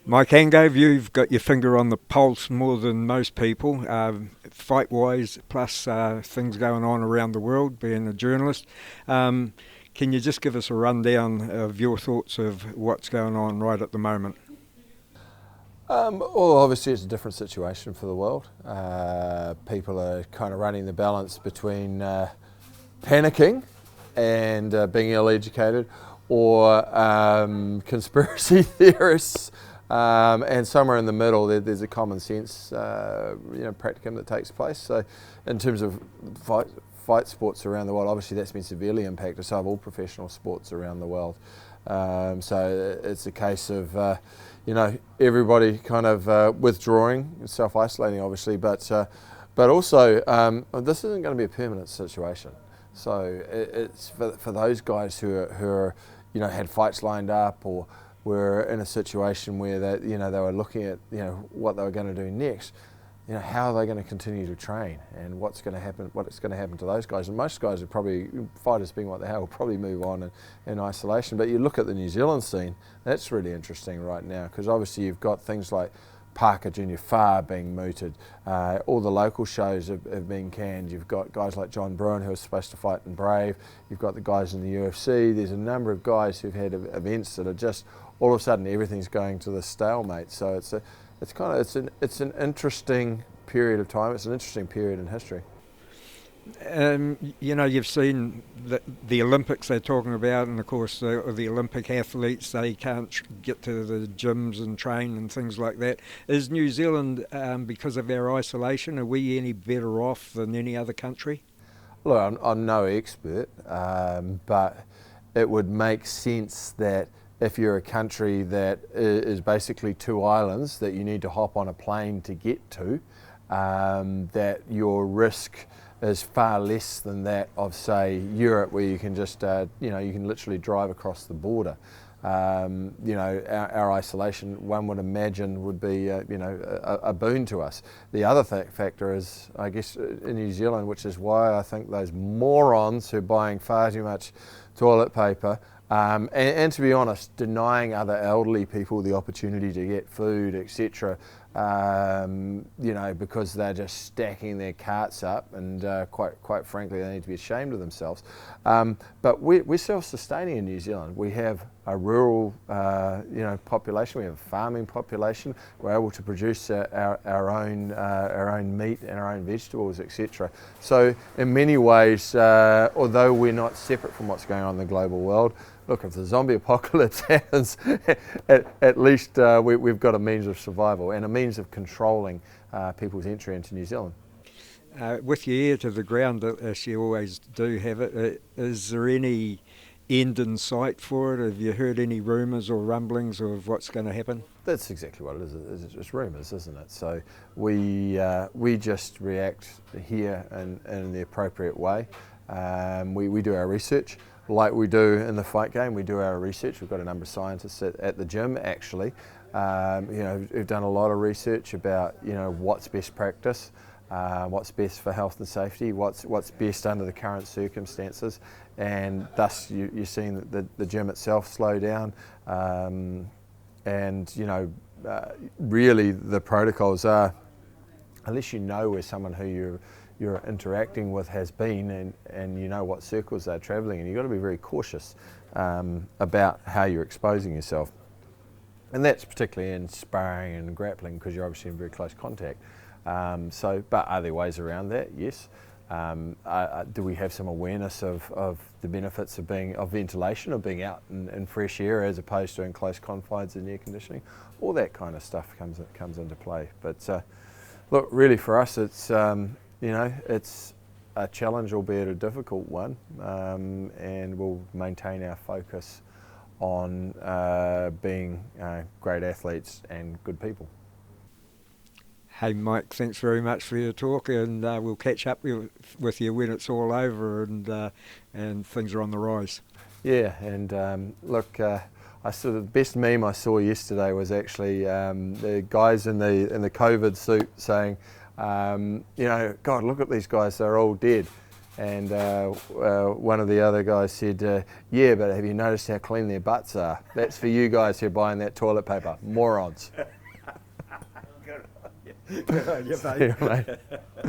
Mike Angove, you've got your finger on the pulse more than most people, fight-wise, plus things going on around the world, being a journalist. Can you just give us a rundown of your thoughts of what's going on right at the moment? Well, obviously it's a different situation for the world. People are kind of running the balance between panicking and being ill-educated, or conspiracy theorists, and somewhere in the middle there's a common sense practicum that takes place. So in terms of fight sports around the world, obviously that's been severely impacted, so have all professional sports around the world. So it's a case of everybody kind of withdrawing, self-isolating obviously, but also this isn't going to be a permanent situation. So it's for those guys who are had fights lined up, or were in a situation where they were looking at what they were going to do next. How are they going to continue to train, and what's going to happen to those guys? And most guys are probably, fighters being what they are, will probably move on in isolation. But you look at the New Zealand scene, that's really interesting right now, because obviously you've got things like Parker Junior Farr being mooted, all the local shows have been canned. You've got guys like John Bruin who are supposed to fight in Brave. You've got the guys in the UFC. There's a number of guys who've had events that are just all of a sudden everything's going to the stalemate. So it's an interesting period of time. It's an interesting period in history. You've seen the Olympics they're talking about, and of course the Olympic athletes, they can't get to the gyms and train and things like that. Is New Zealand, because of our isolation, are we any better off than any other country? Look, I'm no expert, but it would make sense that if you're a country that is basically two islands that you need to hop on a plane to get to, that your risk is far less than that of, say, Europe, where you can just, you can literally drive across the border. Our isolation, one would imagine, would be, a boon to us. The other factor is, I guess, in New Zealand, which is why I think those morons who are buying far too much toilet paper, and to be honest, denying other elderly people the opportunity to get food, etc., because they're just stacking their carts up, and quite frankly, they need to be ashamed of themselves. But we're self-sustaining in New Zealand. We have a rural, population. We have a farming population. We're able to produce our own meat and our own vegetables, etc. So in many ways, although we're not separate from what's going on in the global world, look, if the zombie apocalypse happens, at least we've got a means of survival and a means of controlling people's entry into New Zealand. With your ear to the ground, as you always do have it, is there any end in sight for it? Have you heard any rumours or rumblings of what's going to happen? That's exactly what it is. It's rumours, isn't it? So we just react here in the appropriate way. We do our research. Like we do in the fight game, we do our research. We've got a number of scientists at the gym, actually, who've done a lot of research about, what's best practice, what's best for health and safety, what's best under the current circumstances, and thus you're seeing the gym itself slow down, really the protocols are, unless you know where someone who you're interacting with has been, and you know what circles they're travelling, and you've got to be very cautious about how you're exposing yourself. And that's particularly in sparring and grappling, because you're obviously in very close contact. But are there ways around that? Yes. Do we have some awareness of the benefits of ventilation, of being out in fresh air as opposed to in close confines and air conditioning? All that kind of stuff comes into play. But look, really for us, it's it's a challenge, albeit a difficult one, and we'll maintain our focus on being great athletes and good people. Hey Mike, thanks very much for your talk, and we'll catch up with you when it's all over and things are on the rise. Yeah, and look, I saw the best meme I saw yesterday was actually the guys in the COVID suit saying, God, look at these guys, they're all dead. And one of the other guys said, yeah, but have you noticed how clean their butts are? That's for you guys who are buying that toilet paper. Morons. Good on you, mate. See you, mate.